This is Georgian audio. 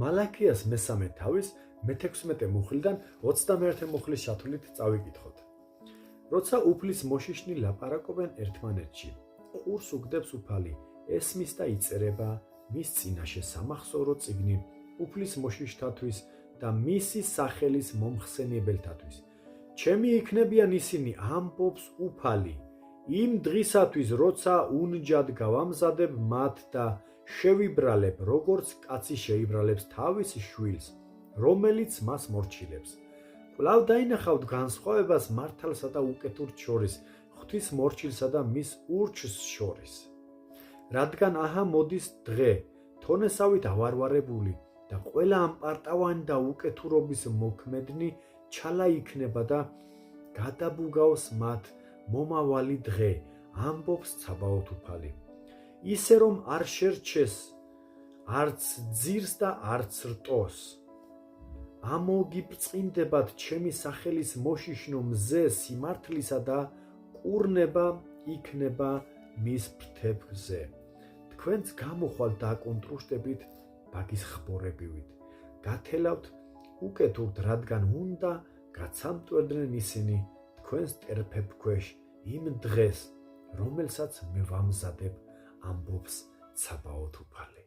მალაქიას მესამე თავის მე-16 მუხლიდან 21 მუხლის ჩათვლით წავიკითხოთ. როცა უფლის მოშიშნი ლაპარაკობენ ერთმანეთში, ყურს უგდებს უფალი, ესმის და იწერება მის წინაშე სამახსოვრო წიგნი უფლის მოშიშთათვის და მისი სახელის მომხსენებელთათვის. ჩემი იქნებიან ისინი, ამბობს უფალი, იმ დღისათვის, როცა უნჯად გავამზადებ მათ და შევიბრალებ, როგორც კაცი შეიბრალებს თავის შვილს, რომელიც მას მორჩილებს. კვლავ დაინახავთ განსხვავებას მართალსა და უკეთურს შორის, ღვთის მორჩილსა და მის ურჩს შორის. რადგან აჰა მოდის დღე, თონესავით ავარვარებული და ყველა ამპარტავანი და უკეთურობის მოქმედნი ჩალა იქნება და გადაბუგავს მათ მომავალი დღე, ამბობს ცაბაოთ უფალი. ისე რომ არ შერჩეს არც ძირს და არც რტოს. ამოგიბწყინდებათ ჩემი სახელის მოშიშნო მზე სიმართლისა და კურნება იქნება მის ფრთებზე. თქვენც გამოხვალთ და აკონტრუშტებით ბაგის ხბორებივით. გათელავთ უკეთურთ, რადგან უნდა გაცამტვერდნენ ისინი თქვენს ტერფებ ქვეშ იმ დღეს, რომელსაც მე ვამზადებ, ამბობს ცაბაოთ უფალი.